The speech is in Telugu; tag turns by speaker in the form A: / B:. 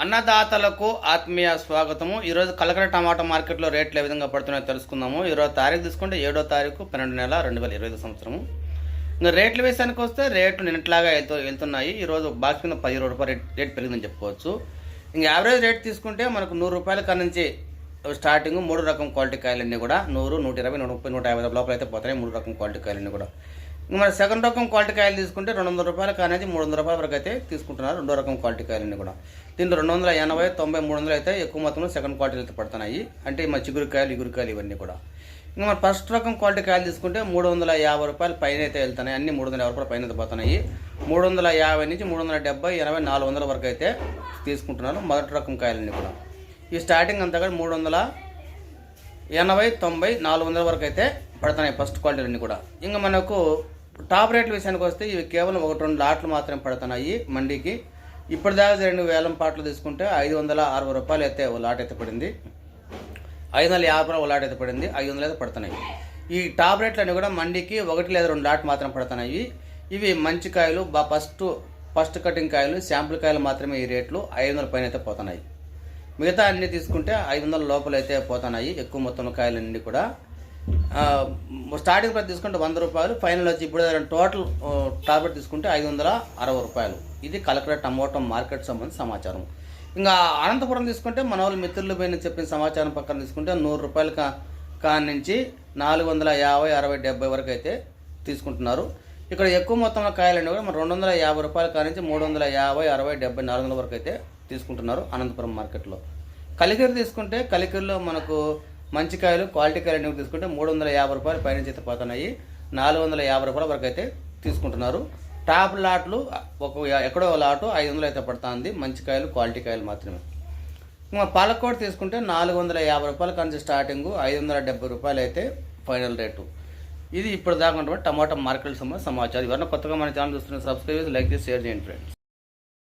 A: అన్నదాతలకు ఆత్మీయ స్వాగతము. ఈరోజు కలకడ టమాటా మార్కెట్లో రేట్లు ఏ విధంగా పడుతున్నాయో తెలుసుకుందాము. ఈరోజు తారీఖు తీసుకుంటే 7వ తారీఖు 12 నెల 2025 సంవత్సరము. ఇంకా రేట్లు వేసానికి వస్తే రేట్లు నిన్నట్లాగా వెళ్తున్నాయి. ఈరోజు బాక్స్ కింద 10 రూపాయలు రేట్ పెరిగిందని చెప్పుకోవచ్చు. ఇంకా యావరేజ్ రేట్ తీసుకుంటే మనకు 100 రూపాయల కాడ నుంచి స్టార్టింగ్ 3 రకం క్వాలిటీ కాయలన్నీ కూడా 100, 120, 130, 150 లోపల అయితే పోతాయి 3 రకం క్వాలిటీ కాయలన్నీ కూడా. మరి సెకండ్ రకం క్వాలిటీ కాయలు తీసుకుంటే 200 రూపాయల కానేది 300 రూపాయల వరకు అయితే తీసుకుంటున్నారు. 2వ రకం క్వాలిటీ కాయలన్నీ కూడా దీంట్లో 280, 90, 300 అయితే ఎక్కువ మొత్తంలో సెకండ్ క్వాలిటీలు అయితే పడుతున్నాయి. అంటే మా చిగురుకాయలు, ఇగురుకాయలు ఇవన్నీ కూడా. ఇంకా మరి ఫస్ట్ రకం క్వాలిటీ కాయలు తీసుకుంటే 350 రూపాయల పైన అయితే వెళ్తున్నాయి. అన్ని 350 రూపాయల పైన అయితే పోతున్నాయి. 350 నుంచి 370, 80, 400 వరకు అయితే తీసుకుంటున్నారు మొదటి రకం కాయలన్నీ కూడా. ఈ స్టార్టింగ్ అంతా కూడా 380, 90, 400 వరకు అయితే పడుతున్నాయి ఫస్ట్ క్వాలిటీలన్నీ కూడా. ఇంకా మనకు టాప్ రేట్ల విషయానికి వస్తే ఇవి కేవలం 1-2 లాట్లు మాత్రమే పడుతున్నాయి మండీకి. ఇప్పటిదాకా 2 వేలం పాటలు తీసుకుంటే 560 రూపాయలు అయితే ఓ లాట్ అయితే పడింది. 550 రూపాయలు ఓ లాట్ అయితే పడింది. 500 అయితే పడుతున్నాయి. ఈ టాప్ రేట్లు అన్నీ కూడా మండీకి 1 లేదా 2 లాట్ మాత్రం పడుతున్నాయి. ఇవి మంచి కాయలు, ఫస్ట్ కటింగ్ కాయలు, శాంపుల్ కాయలు మాత్రమే ఈ రేట్లు 500 పైన అయితే పోతున్నాయి. మిగతా అన్ని తీసుకుంటే 500 లోపల అయితే పోతున్నాయి ఎక్కువ మొత్తంలో కాయలన్నీ కూడా. స్టార్టింగ్ ప్రైస్ తీసుకుంటే 100 రూపాయలు, ఫైనల్ వచ్చి ఇప్పుడు టోటల్ టాబ్లెట్ తీసుకుంటే 560 రూపాయలు. ఇది కలకడ టమోటా మార్కెట్ సంబంధించిన సమాచారం. ఇంకా అనంతపురం తీసుకుంటే మన వాళ్ళు మిత్రులు పైన చెప్పిన సమాచారం పక్కన తీసుకుంటే 100 రూపాయల కాని నుంచి 450, 60, 70 వరకు అయితే తీసుకుంటున్నారు. ఇక్కడ ఎక్కువ మొత్తంలో కాయలన్నీ కూడా మన 250 రూపాయల కాని నుంచి 350, 60, 70, 400 వరకు అయితే తీసుకుంటున్నారు అనంతపురం మార్కెట్లో. కలికిరి తీసుకుంటే కలికిరిలో మనకు మంచి కాయలు, క్వాలిటీ కాయలు అనేవి తీసుకుంటే 350 రూపాయలు పైనుంచి అయితే పోతున్నాయి. 450 రూపాయల వరకు అయితే తీసుకుంటున్నారు. టాప్ లాట్లు ఎక్కడో లాటు 500 అయితే పడుతుంది. మంచి కాయలు, క్వాలిటీ కాయలు మాత్రమే. పాలకోట తీసుకుంటే 450 రూపాయల కానీ స్టార్టింగ్, 570 రూపాయలు అయితే ఫైనల్ రేటు. ఇది ఇప్పుడు దాకా ఉన్నటువంటి టమాటా మార్కెట్ సంబంధించిన సమాచారం. ఎవరైనా కొత్తగా మన ఛానల్ చూస్తున్న సబ్స్క్రైబ్ చేసి లైక్ చేసి షేర్ చేయండి ఫ్రెండ్స్.